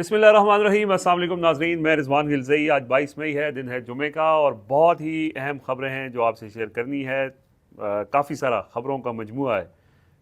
बिस्मिल्लाहिर्रहमानिर्रहीम। अस्सलाम वालेकुम नाज़रीन, मैं रिजवान गिलज़ई। आज 22 मई है, दिन है जुमे का, और बहुत ही अहम ख़बरें हैं जो आपसे शेयर करनी है। काफ़ी सारा ख़बरों का मजमूआ है,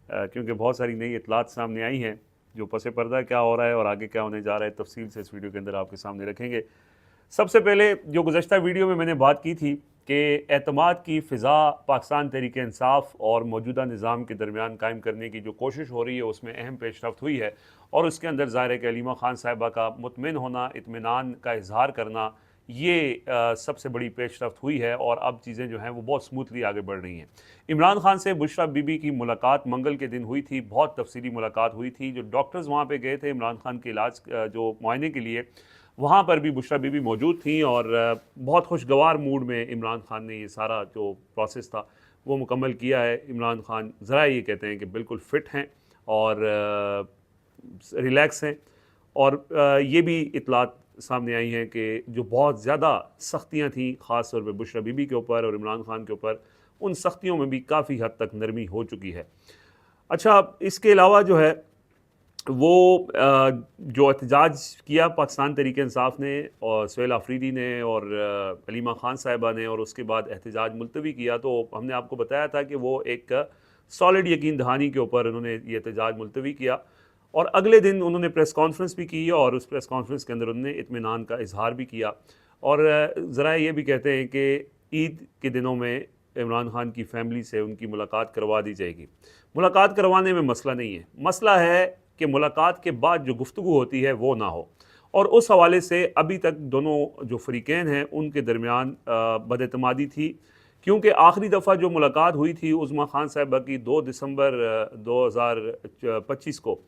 क्योंकि बहुत सारी नई इतलात सामने आई हैं जो पसे पर्दा क्या हो रहा है और आगे क्या होने जा रहा है, तफसील से इस वीडियो के अंदर आपके सामने रखेंगे। सबसे पहले जो गुज़श्ता वीडियो में मैंने बात की थी कि एतमाद की फ़िज़ा पाकिस्तान तहरीक इंसाफ और मौजूदा निज़ाम के दरमियान कायम करने की जो कोशिश हो रही है उसमें अहम पेशरफ्त हुई है, और उसके अंदर ज़ाहिर है कि हलीमा खान साहिबा का मुतमिन होना, इत्मीनान का इजहार करना, ये सबसे बड़ी पेशरफ्त हुई है, और अब चीज़ें जो हैं वो बहुत स्मूथली आगे बढ़ रही हैं। इमरान खान से बुशरा बीबी की मुलाकात मंगल के दिन हुई थी, बहुत तफसीली मुलाकात हुई थी। जो डॉक्टर्स वहाँ पे गए थे इमरान खान के इलाज जो मुआयने के लिए, वहाँ पर भी बुशरा बीबी मौजूद थी, और बहुत खुशगवार मूड में इमरान खान ने ये सारा जो प्रोसेस था वो मुकम्मल किया है। इमरान खान ज़रा ये कहते हैं कि बिल्कुल फ़िट हैं और रिलैक्स हैं, और ये भी इतलात सामने आई हैं कि जो बहुत ज़्यादा सख्तियाँ थीं ख़ास तौर पे बुशरा बीबी के ऊपर और इमरान खान के ऊपर, उन सख्तियों में भी काफ़ी हद तक नरमी हो चुकी है। अच्छा, इसके अलावा जो है वो जो एहतजाज किया पाकिस्तान तहरीक इंसाफ ने और सुहेल आफरीदी ने और हलीमा खान साहिबा ने, और उसके बाद एहतजाज मुलतवी किया, तो हमने आपको बताया था कि वो एक सॉलिड यकीन दहानी के ऊपर उन्होंने ये एहतजाज मुलतवी किया, और अगले दिन उन्होंने प्रेस कॉन्फ्रेंस भी की, और उस प्रेस कॉन्फ्रेंस के अंदर उन्होंने इत्मीनान का इजहार भी किया। और ज़रा ये भी कहते हैं कि ईद के दिनों में इमरान खान की फ़ैमिली से उनकी मुलाकात करवा दी जाएगी। मुलाकात करवाने में मसला नहीं है, मसला है कि मुलाकात के बाद जो गुफ्तगू होती है वो ना हो, और उस हवाले से अभी तक दोनों जो फ़रीक़ैन हैं उनके दरमियान बदएतमादी थी, क्योंकि आखिरी दफ़ा जो मुलाकात हुई थी उज़्मा खान साहिबा की 2 दिसंबर 2025 को,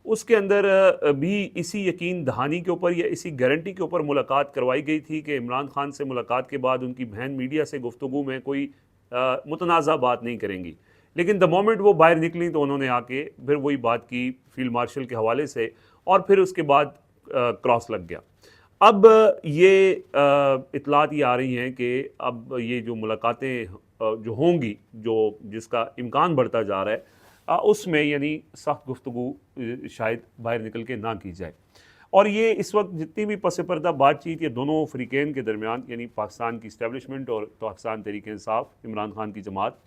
उसके अंदर भी इसी यकीन दहानी के ऊपर या इसी गारंटी के ऊपर मुलाकात करवाई गई थी कि इमरान खान से मुलाकात के बाद उनकी बहन मीडिया से गुफ्तगू में कोई मुतनाज़ा बात नहीं करेंगी। लेकिन द मोमेंट वो बाहर निकली तो उन्होंने आके फिर वही बात की फील्ड मार्शल के हवाले से, और फिर उसके बाद क्रॉस लग गया। अब ये इतलात ये आ रही हैं कि अब ये जो मुलाकातें जो होंगी, जो जिसका इम्कान बढ़ता जा रहा है, उसमें यानी सख्त गुफ्तगू शायद बाहर निकल के ना की जाए। और ये इस वक्त जितनी भी पस पर्दा बातचीत ये दोनों फ़रीक़ैन के दरमियान, यानी पाकिस्तान की इस्टेब्लिशमेंट और पाकिस्तान तहरीक इंसाफ इमरान खान की जमात,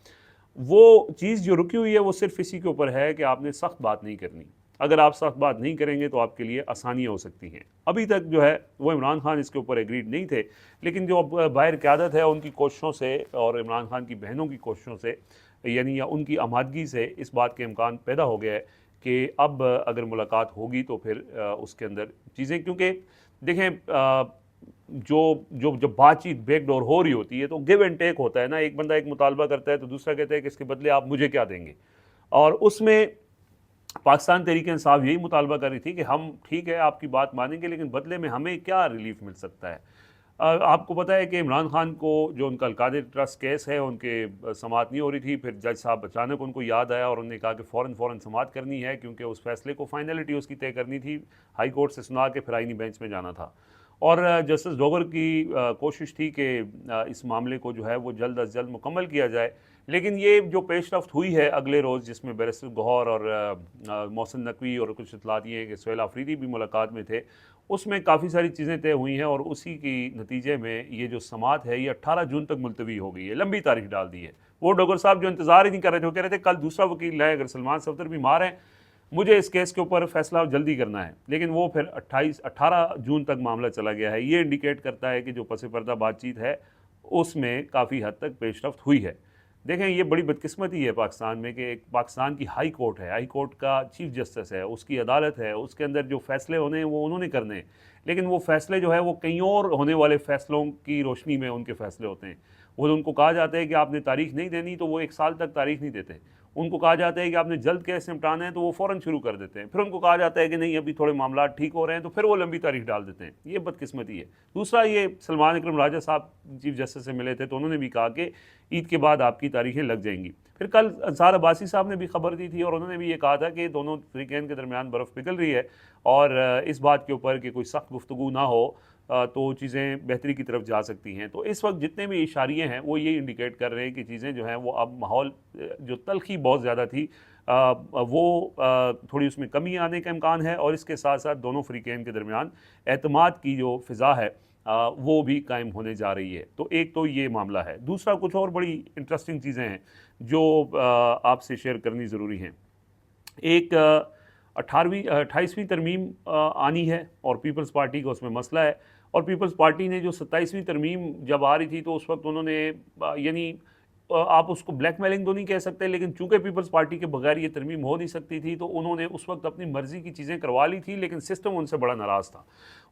वो चीज़ जो रुकी हुई है वो सिर्फ इसी के ऊपर है कि आपने सख्त बात नहीं करनी। अगर आप सख्त बात नहीं करेंगे तो आपके लिए आसानियाँ हो सकती हैं। अभी तक जो है वो इमरान खान इसके ऊपर एग्रीड नहीं थे, लेकिन जो अब बाहर क़यादत है उनकी कोशिशों से और इमरान खान की बहनों की कोशिशों से, यानी या उनकी आमादगी से, इस बात के इम्कान पैदा हो गया है कि अब अगर मुलाकात होगी तो फिर उसके अंदर चीज़ें, क्योंकि देखें जो जो जब बातचीत बैकडोर हो रही होती है तो गिव एंड टेक होता है ना। एक बंदा एक मुतालबा करता है तो दूसरा कहता है कि इसके बदले आप मुझे क्या देंगे, और उसमें पाकिस्तान तहरीक इंसाफ यही मुतालबा कर रही थी कि हम ठीक है आपकी बात मानेंगे, लेकिन बदले में हमें क्या रिलीफ मिल सकता है। आपको पता है कि इमरान खान को जो उनका अलकादिर ट्रस्ट केस है उनके समाअत नहीं हो रही थी, फिर जज साहब अचानक उनको याद आया और उन्होंने कहा कि फ़ौरन समाअत करनी है, क्योंकि उस फैसले को फाइनलिटी उसकी तय करनी थी, हाई कोर्ट से सुना के फिर आईनी बेंच में जाना था। और जस्टिस डोगर की कोशिश थी कि इस मामले को जो है वो जल्द अज जल्द मुकम्मल किया जाए, लेकिन ये जो पेशरफ्त हुई है अगले रोज़, जिसमें बैरिस्टर गौहर और मोहसिन नकवी और कुछ इतलात ये हैं कि सुहेल आफरीदी भी मुलाकात में थे, उसमें काफ़ी सारी चीज़ें तय हुई हैं, और उसी की नतीजे में ये जो समाअत है ये 18 जून तक मुलतवी हो गई है, लंबी तारीख डाल दी है। वो डोगर साहब जो इंतज़ार ही नहीं कर रहे थे, वो कह रहे थे कल दूसरा वकील लाए, अगर सलमान सफदर बीमार हैं, मुझे इस केस के ऊपर फैसला जल्दी करना है। लेकिन वो फिर 18 जून तक मामला चला गया है। ये इंडिकेट करता है कि जो पस पर्दा बातचीत है उसमें काफ़ी हद तक पेशरफ्त हुई है। देखें, ये बड़ी बदकिस्मती है पाकिस्तान में कि एक पाकिस्तान की हाई कोर्ट है, हाई कोर्ट का चीफ जस्टिस है, उसकी अदालत है, उसके अंदर जो फैसले होने हैं वो उन्होंने करने हैं, लेकिन वो फैसले जो है वो कहीं और होने वाले फैसलों की रोशनी में उनके फैसले होते हैं। वो उनको कहा जाता है कि आपने तारीख नहीं देनी, तो वो 1 साल तक तारीख नहीं देते। उनको कहा जाता है कि आपने जल्द केस निपटाना है, तो वो फ़ौरन शुरू कर देते हैं। फिर उनको कहा जाता है कि नहीं अभी थोड़े मामला ठीक हो रहे हैं, तो फिर वो लंबी तारीख डाल देते हैं। ये बदकिस्मती है। दूसरा, ये सलमान अकरम राजा साहब चीफ जस्टिस से मिले थे तो उन्होंने भी कहा कि ईद के बाद आपकी तारीखें लग जाएंगी। फिर कल अंसार अब्बासी साहब ने भी खबर दी थी और उन्होंने भी ये कहा था कि दोनों फ़रीक़ैन के दरमियान बर्फ़ पिघल रही है, और इस बात के ऊपर कि कोई सख्त गुफ्तगू ना हो तो चीज़ें बेहतरी की तरफ जा सकती हैं। तो इस वक्त जितने भी इशारिये हैं वो ये इंडिकेट कर रहे हैं कि चीज़ें जो हैं वो अब माहौल जो तलखी बहुत ज़्यादा थी वो थोड़ी उसमें कमी आने का इम्कान है, और इसके साथ साथ दोनों फ़रीक़ैन के दरमियान एतमाद की जो फ़िज़ा है वो भी कायम होने जा रही है। तो एक तो ये मामला है। दूसरा, कुछ और बड़ी इंटरेस्टिंग चीज़ें हैं जो आपसे शेयर करनी ज़रूरी हैं। एक 28वीं तरमीम आनी है और पीपल्स पार्टी का उसमें मसला है। और पीपल्स पार्टी ने जो 27वीं तरमीम जब आ रही थी तो उस वक्त उन्होंने यानी आप उसको ब्लैकमेलिंग तो नहीं कह सकते, लेकिन चूंकि पीपल्स पार्टी के बगैर ये तरमीम हो नहीं सकती थी तो उन्होंने उस वक्त अपनी मर्जी की चीज़ें करवा ली थी, लेकिन सिस्टम उनसे बड़ा नाराज़ था।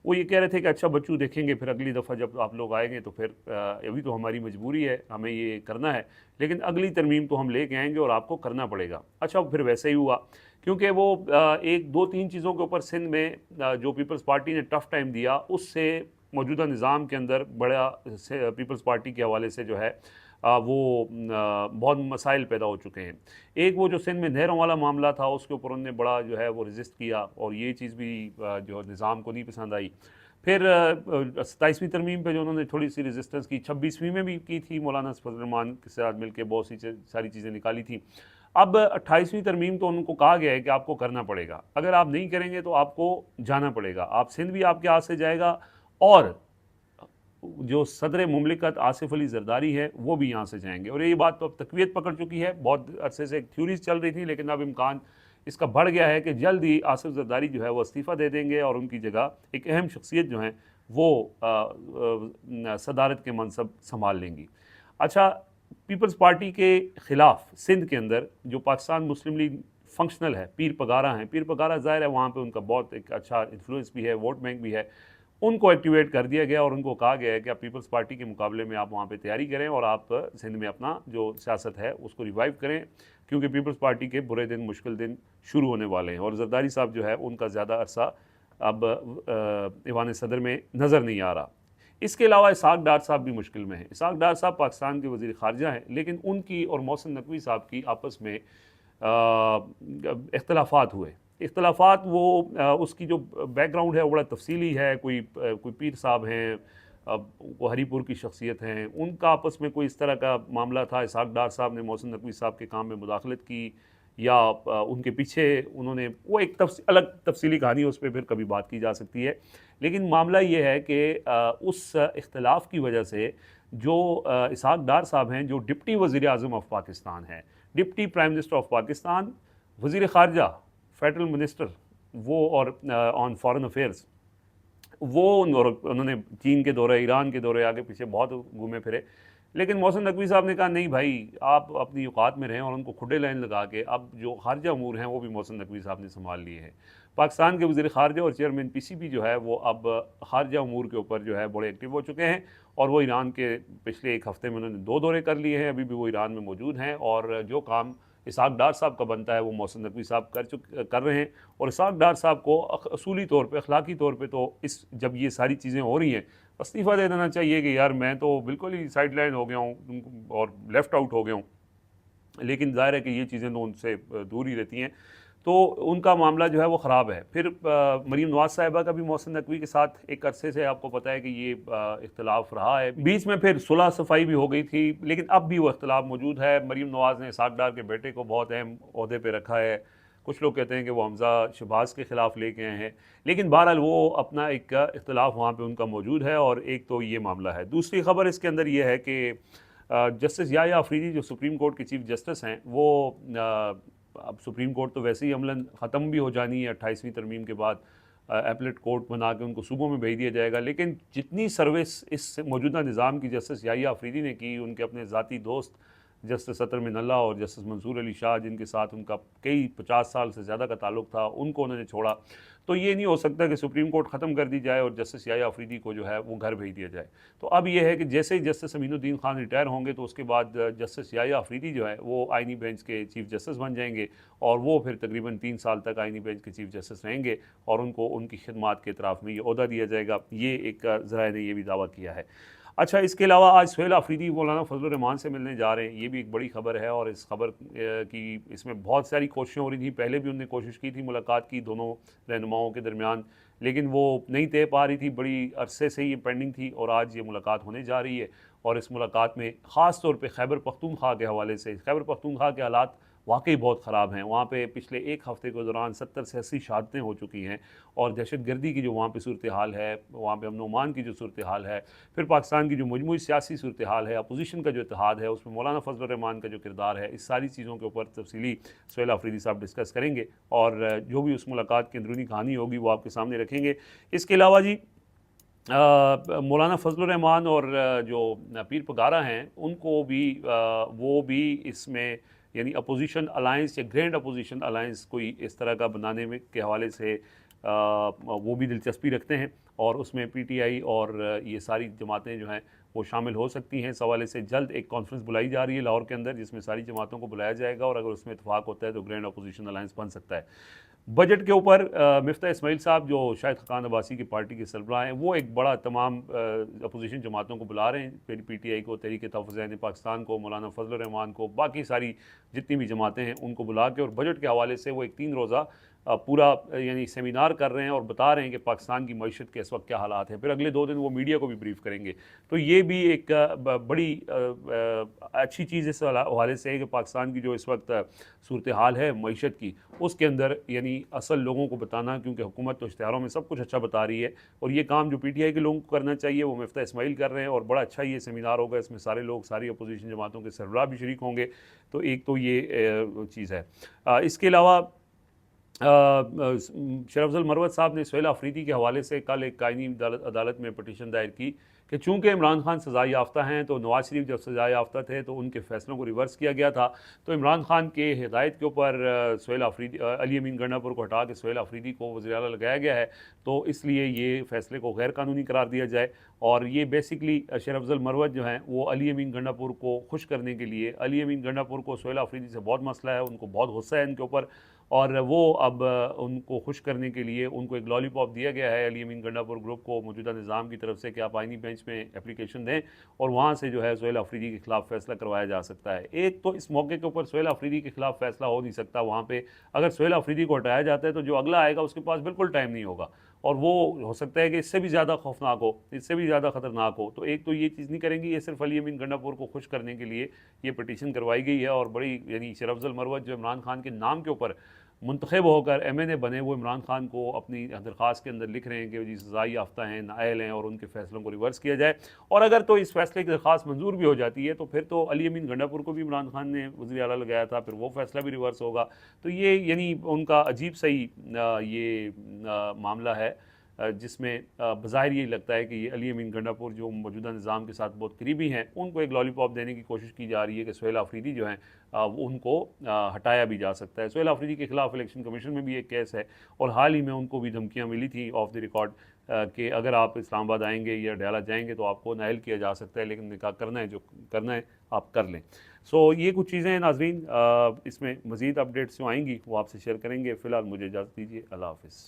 वो ये कह रहे थे कि अच्छा बच्चू देखेंगे, फिर अगली दफ़ा जब आप लोग आएंगे तो फिर अभी तो हमारी मजबूरी है, हमें ये करना है, लेकिन अगली तरमीम तो हम लेके आएंगे और आपको करना पड़ेगा। अच्छा, फिर वैसे ही हुआ, क्योंकि वो एक दो तीन चीज़ों के ऊपर सिंध में जो पीपल्स पार्टी ने टफ़ टाइम दिया, उससे मौजूदा निज़ाम के अंदर बड़ा पीपल्स पार्टी के हवाले से जो है वो बहुत मसाइल पैदा हो चुके हैं। एक वो जो सिंध में नहरों वाला मामला था, उसके ऊपर उन्होंने बड़ा जो है वो रजिस्ट किया, और ये चीज़ भी जो निज़ाम को नहीं पसंद आई। फिर 27वीं तरमीम पे जो उन्होंने थोड़ी सी रेजिस्टेंस की, 26वीं में भी की थी, मौलाना फजल रहमान के साथ मिलकर बहुत सी सारी चीज़ें निकाली थी। अब 28वीं तरमीम तो उनको कहा गया है कि आपको करना पड़ेगा, अगर आप नहीं करेंगे तो आपको जाना पड़ेगा, आप सिंध भी आपके हाथ से जाएगा, और जो सदर मुमलिकत आसिफ अली जरदारी है वो भी यहाँ से जाएंगे। और ये बात तो अब तकवीत पकड़ चुकी है, बहुत अरसे से एक थ्योरीज चल रही थी, लेकिन अब इम्कान इसका बढ़ गया है कि जल्द ही आसिफ जरदारी जो है वो इस्तीफ़ा दे देंगे और उनकी जगह एक अहम शख्सियत जो है वो सदारत के मनसब संभाल लेंगी। अच्छा, पीपल्स पार्टी के ख़िलाफ़ सिंध के अंदर जो पाकिस्तान मुस्लिम लीग फंक्शनल है, पीर पगारा हैं, पीर पगारा ज़ाहिर है वहाँ पे उनका बहुत एक अच्छा इन्फ्लुएंस भी है, वोट बैंक भी है, उनको एक्टिवेट कर दिया गया और उनको कहा गया है कि आप पीपल्स पार्टी के मुकाबले में आप वहाँ पे तैयारी करें और आप सिंध में अपना जो सियासत है उसको रिवाइव करें, क्योंकि पीपल्स पार्टी के बुरे दिन, मुश्किल दिन शुरू होने वाले हैं, और जरदारी साहब जो है उनका ज़्यादा अरसा अब ईवान सदर में नज़र नहीं आ रहा। इसके अलावा इसहाक डार साहब भी मुश्किल में हैं। इसहाक डार साहब पाकिस्तान के वज़ीर ख़ारजा हैं, लेकिन उनकी और मोहसिन नकवी साहब की आपस में इख्तलाफात हुए। इख्तलाफात वो उसकी जो बैकग्राउंड है वो बड़ा तफसीली है। कोई पीर साहब हैं, वो हरीपुर की शख्सियत हैं, उनका आपस में कोई इस तरह का मामला था। इसहाक डार साहब ने मोहसिन नकवी साहब के काम में मुदाखलत की, या उनके पीछे उन्होंने वो एक अलग तफसीली कहानी, उस पर फिर कभी बात की जा सकती है। लेकिन मामला ये है कि उस इख्तलाफ की वजह से जो इसहाक डार साहब हैं, जो डिप्टी वज़ीर आज़म ऑफ पाकिस्तान हैं, deputy prime minister of Pakistan, वज़ीर ख़ारजा, फेडरल मिनिस्टर वो, और ऑन फॉरेन अफेयर्स वो, और उन्होंने चीन के दौरे, ईरान के दौरे, आगे पीछे बहुत घूमे फिरे, लेकिन मोहसिन नकवी साहब ने कहा नहीं भाई, आप अपनी औकात में रहें, और उनको खुडे लाइन लगा के अब जो खारजा अमूर हैं वो भी मोहसिन नकवी साहब ने संभाल लिए हैं। पाकिस्तान के वज़ीर ख़ारजा और चेयरमैन पीसीबी जो है वो अब खारजा अमूर के ऊपर जो है बड़े एक्टिव हो चुके हैं, और वो ईरान के पिछले एक हफ़्ते में उन्होंने 2 दौरे कर लिए हैं, अभी भी वो ईरान में मौजूद हैं, और जो काम इसहाक डार साहब का बनता है वो मोहसिन नकवी साहब कर रहे हैं। और इसहाक डार साहब को असूली तौर पे, अखलाकी तौर पे तो इस जब ये सारी चीज़ें हो रही हैं, इस्तीफ़ा दे देना चाहिए कि यार मैं तो बिल्कुल ही साइड लाइन हो गया हूँ और लेफ़्ट आउट हो गया हूँ, लेकिन ज़ाहिर है कि ये चीज़ें तो उनसे दूर ही रहती हैं, तो उनका मामला जो है वो ख़राब है। फिर मरीम नवाज़ साहिबा का भी मोहसिन नकवी के साथ एक अरसे से आपको पता है कि ये इख्तलाफ रहा है, बीच में फिर सुलह सफ़ाई भी हो गई थी, लेकिन अब भी वो इख्तलाफ मौजूद है। मरीम नवाज़ ने इसहाक डार के बेटे को बहुत अहम ओहदे पर रखा है, कुछ लोग कहते हैं कि वो हमज़ा शहबाज के ख़िलाफ़ लेके आए हैं, लेकिन बहरहाल वो अपना एक इख्तलाफ वहाँ पर उनका मौजूद है। और एक तो ये मामला है। दूसरी ख़बर इसके अंदर ये है कि जस्टिस याह्या अफरीदी जो सुप्रीम कोर्ट के चीफ जस्टिस हैं, वो अब सुप्रीम कोर्ट तो वैसे ही अमलन ख़त्म भी हो जानी है 28वीं तरमीम के बाद, एपलेट कोर्ट बना के उनको सूबों में भेज दिया जाएगा, लेकिन जितनी सर्विस इस मौजूदा निज़ाम की जस्टिस याह्या अफरीदी ने की, उनके अपने ज़ाती दोस्त जस्टिस अतर मिनल्ला और जस्टिस मंसूर अली शाह, जिनके साथ उनका कई 50 साल से ज़्यादा का ताल्लुक़ था, उनको उन्होंने छोड़ा। तो ये नहीं हो सकता कि सुप्रीम कोर्ट ख़त्म कर दी जाए और जस्टिस याह्या अफरीदी को जो है वो घर भेज दिया जाए। तो अब ये है कि जैसे ही जस्टिस अमीनुद्दीन खान रिटायर होंगे तो उसके बाद जस्टिस याह्या अफरीदी जो है वो आइनी बेंच के चीफ जस्टिस बन जाएंगे, और वो फिर तकरीबन 3 साल तक आइनी बेंच के चीफ जस्टिस रहेंगे, और उनको उनकी खिदमात के अतराफ़ में ये ओहदा दिया जाएगा। ये एक ज़राए ने ये भी दावा किया है। अच्छा, इसके अलावा आज सुहेल आफरीदी मौलाना फजल रहमान से मिलने जा रहे हैं, ये भी एक बड़ी ख़बर है, और इस खबर की इसमें बहुत सारी कोशिशें हो रही थी। पहले भी उन्होंने कोशिश की थी मुलाकात की दोनों रहनुमाओं के दरमियान, लेकिन वो नहीं तय पा रही थी, बड़ी अरसे से ये पेंडिंग थी, और आज ये मुलाकात होने जा रही है। और इस मुलाकात में ख़ास तौर पर खैबर पख्तूनख्वा के हवाले से, खैबर पख्तूनख्वा के हालात वाकई बहुत ख़राब हैं। वहाँ पे पिछले एक हफ़्ते के दौरान 70 से 80 शहादतें हो चुकी हैं और दहशतगर्दी की जो वहाँ पे सूरत हाल है, वहाँ पे अमन अमान की जो सूरत हाल है, फिर पाकिस्तान की जो मजमूई सियासी सूरत हाल है, अपोजिशन का जो इत्तेहाद है, उसमें मौलाना फजल रहमान का जो किरदार है, इस सारी चीज़ों के ऊपर तफसीली सुहेल अफरीदी साहब डिस्कस करेंगे और जो भी उस मुलाकात की अंदरूनी कहानी होगी वो आपके सामने रखेंगे। इसके अलावा जी मौलाना फजल रहमान और जो पीर पगारा हैं उनको भी वो भी इसमें यानी अपोजिशन अलायंस या ग्रैंड अपोजिशन अलायंस कोई इस तरह का बनाने में के हवाले से वो भी दिलचस्पी रखते हैं और उसमें पीटीआई और ये सारी जमातें जो हैं वो शामिल हो सकती हैं। इस हवाले से जल्द एक कॉन्फ्रेंस बुलाई जा रही है लाहौर के अंदर जिसमें सारी जमातों को बुलाया जाएगा और अगर उसमें इतफाक़ होता है तो ग्रैंड अपोजिशन अलायंस बन सकता है। बजट के ऊपर मिफ्ता इस्माइल साहब जो शायद खान अब्बासी की पार्टी के सरबराह हैं वो एक बड़ा तमाम अपोजिशन जमातों को बुला रहे हैं, पीटीआई को, तहरीक तहफ़्फ़ुज़ पाकिस्तान को, मौलाना फजल रहमान को, बाकी सारी जितनी भी जमातें हैं उनको बुला के और बजट के हवाले से वो एक 3 रोज़ा पूरा यानी सेमिनार कर रहे हैं और बता रहे हैं कि पाकिस्तान की मईशत के इस वक्त क्या हालात हैं। फिर अगले 2 दिन वो मीडिया को भी ब्रीफ करेंगे। तो ये भी एक बड़ी अच्छी चीज़ इस हवाले से है कि पाकिस्तान की जो इस वक्त सूरत हाल है मईशत की, उसके अंदर यानी असल लोगों को बताना, क्योंकि हुकूमत तो इश्तिहारों में सब कुछ अच्छा बता रही है और ये काम जो पीटीआई के लोगों को करना चाहिए वो मिफ्ता इस्माइल कर रहे हैं और बड़ा अच्छा ये सेमिनार होगा। इसमें सारे लोग, सारी अपोजिशन जमातों के सरबराह भी शरीक होंगे। तो एक तो ये चीज़ है। इसके अलावा शेर अफजल मरवत साहब ने सुहेल अफरीदी के हवाले से कल एक कायनी अदालत में पटिशन दायर की कि चूँकि इमरान खान सज़ा याफ्ता हैं तो नवाज शरीफ जब सज़ा याफ्ता थे तो उनके फ़ैसलों को रिवर्स किया गया था। तो इमरान खान के हिदायत के ऊपर सुहेल अफरीदी, अली अमीन गंडापुर को हटा के सुहेल अफरीदी को वज़ीर आला लगाया गया है। तो इसलिए ये फ़ैसले को गैर कानूनी करार दिया जाए और ये बेसिकली शेर अफजल मरवत जो हैं वो अली अमीन गंडापुर को खुश करने के लिए, अली अमीन गंडापुर को सुहेल अफरीदी से बहुत मसला है, उनको बहुत गुस्सा है इनके ऊपर और वो अब उनको खुश करने के लिए उनको एक लॉलीपॉप दिया गया है अली अमीन गंडापुर ग्रुप को मौजूदा निज़ाम की तरफ से कि आप आइनी बेंच में एप्लीकेशन दें और वहाँ से जो है सुहेल अफरीदी के खिलाफ फैसला करवाया जा सकता है। एक तो इस मौके के ऊपर सुहेल अफरीदी के खिलाफ फैसला हो नहीं सकता वहाँ पे। अगर सुहेल अफरीदी को हटाया जाता है तो जो अगला आएगा उसके पास बिल्कुल टाइम नहीं होगा और वो हो सकता है कि इससे भी ज़्यादा खौफनाक हो, इससे भी ज़्यादा ख़तरनाक हो। तो एक तो ये चीज़ नहीं करेंगे, ये सिर्फ अली अमीन गंडापुर को खुश करने के लिए ये पटिशन करवाई गई है और बड़ी यानी शेर अफजल मरवत जो इमरान खान के नाम के ऊपर मुंतखब होकर एमएनए बने वो इमरान खान को अपनी दरख्वास्त के अंदर लिख रहे हैं कि जी सज़ा याफ्ता हैं, नाअहल हैं और उनके फ़ैसलों को रिवर्स किया जाए। और अगर तो इस फैसले की दरख्वास्त मंजूर भी हो जाती है तो फिर तो अली अमीन गंडापुर को भी इमरान खान ने वज़ीर आला लगाया था, फिर वो फैसला भी रिवर्स होगा। तो ये यानी उनका अजीब सही ये मामला है जिसमें बज़ाहिर ये लगता है कि ये अली अमीन गंडापुर जो मौजूदा निज़ाम के साथ बहुत करीबी हैं उनको एक लॉलीपॉप देने की कोशिश की जा रही है कि सुहेल अफरीदी जो हैं वो उनको हटाया भी जा सकता है। सुहेल अफरीदी के खिलाफ इलेक्शन कमीशन में भी एक केस है और हाल ही में उनको भी धमकियाँ मिली थी ऑफ द रिकॉर्ड कि अगर आप इस्लामाबाद आएंगे या डयाला जाएंगे तो आपको नाअहल किया जा सकता है, लेकिन निकाह करना है, जो करना है आप कर लें। सो ये कुछ चीज़ें हैं नाज़रीन, इसमें मज़ीद अपडेट्स जो आएंगी वो आपसे शेयर करेंगे। फ़िलहाल मुझे इजाज़त दीजिए। अल्लाह हाफ़िज़।